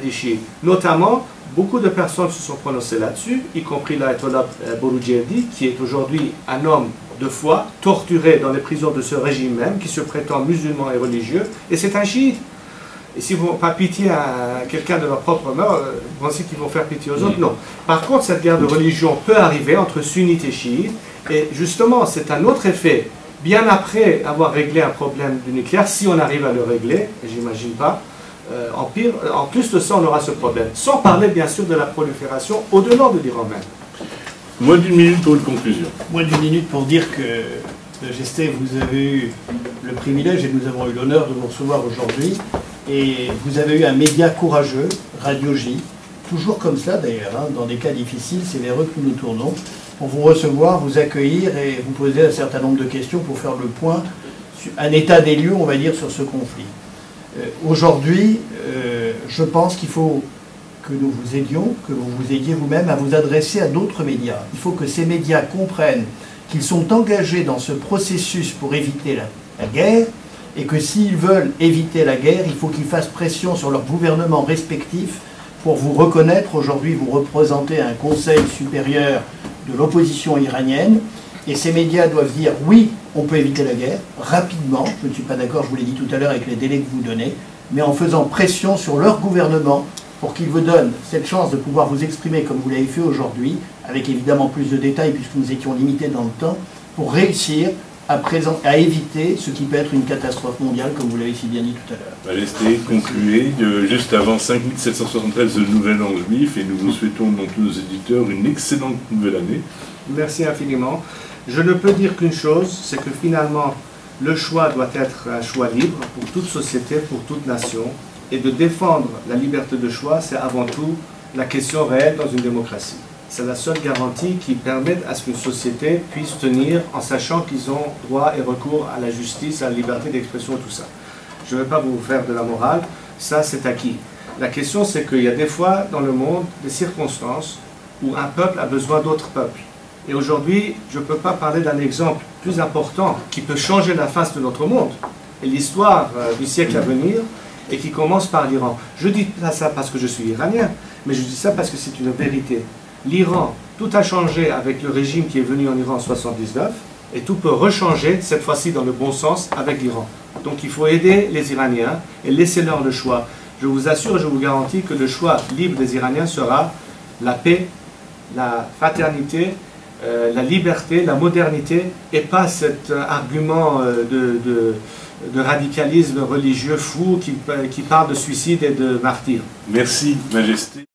des chiites. Notamment, beaucoup de personnes se sont prononcées là-dessus, y compris l'ayatollah Boroujerdi, qui est aujourd'hui un homme de foi, torturé dans les prisons de ce régime même, qui se prétend musulman et religieux, et c'est un chiite. Et s'ils ne font pas pitié à quelqu'un de leur propre mort, vous pensez qu'ils vont faire pitié aux autres? Non. Par contre, cette guerre de religion peut arriver entre sunnites et chiites, et justement, c'est un autre effet. Bien après avoir réglé un problème du nucléaire, si on arrive à le régler, et j'imagine pas, en plus de ça, on aura ce problème. Sans parler, bien sûr, de la prolifération au-delà de l'Iran même. Moins d'une minute pour une conclusion. Moins d'une minute pour dire que, Gesté, vous avez eu le privilège et nous avons eu l'honneur de vous recevoir aujourd'hui. Et vous avez eu un média courageux, Radio J, toujours comme ça d'ailleurs, hein, dans des cas difficiles, c'est vers eux que nous nous tournons, pour vous recevoir, vous accueillir et vous poser un certain nombre de questions pour faire le point, un état des lieux, on va dire, sur ce conflit. Aujourd'hui, je pense qu'il faut que nous vous aidions, que vous vous aidiez vous-même à vous adresser à d'autres médias. Il faut que ces médias comprennent qu'ils sont engagés dans ce processus pour éviter la guerre, et que s'ils veulent éviter la guerre, il faut qu'ils fassent pression sur leurs gouvernements respectifs pour vous reconnaître. Aujourd'hui, vous représentez un conseil supérieur de l'opposition iranienne, et ces médias doivent dire oui, on peut éviter la guerre, rapidement, je ne suis pas d'accord, je vous l'ai dit tout à l'heure avec les délais que vous donnez, mais en faisant pression sur leur gouvernement pour qu'ils vous donnent cette chance de pouvoir vous exprimer comme vous l'avez fait aujourd'hui, avec évidemment plus de détails puisque nous étions limités dans le temps, pour réussir à éviter ce qui peut être une catastrophe mondiale, comme vous l'avez si bien dit tout à l'heure. Restez concluez juste avant 5773 de Nouvel An Juif, et nous vous souhaitons dans tous nos éditeurs une excellente nouvelle année. Merci infiniment. Je ne peux dire qu'une chose, c'est que finalement, le choix doit être un choix libre pour toute société, pour toute nation, et de défendre la liberté de choix, c'est avant tout la question réelle dans une démocratie. C'est la seule garantie qui permet à ce qu'une société puisse tenir en sachant qu'ils ont droit et recours à la justice, à la liberté d'expression et tout ça. Je ne vais pas vous faire de la morale. ça c'est acquis. La question c'est qu'il y a des fois dans le monde des circonstances où un peuple a besoin d'autres peuples. Et aujourd'hui, je ne peux pas parler d'un exemple plus important qui peut changer la face de notre monde et l'histoire du siècle à venir, et qui commence par l'Iran. Je ne dis pas ça parce que je suis iranien, mais je dis ça parce que c'est une vérité. L'Iran, tout a changé avec le régime qui est venu en Iran en 1979, et tout peut rechanger, cette fois-ci dans le bon sens, avec l'Iran. Donc il faut aider les Iraniens et laisser-leur le choix. Je vous assure, je vous garantis que le choix libre des Iraniens sera la paix, la fraternité, la liberté, la modernité, et pas cet argument de radicalisme religieux fou qui parle de suicide et de martyr. Merci, Majesté.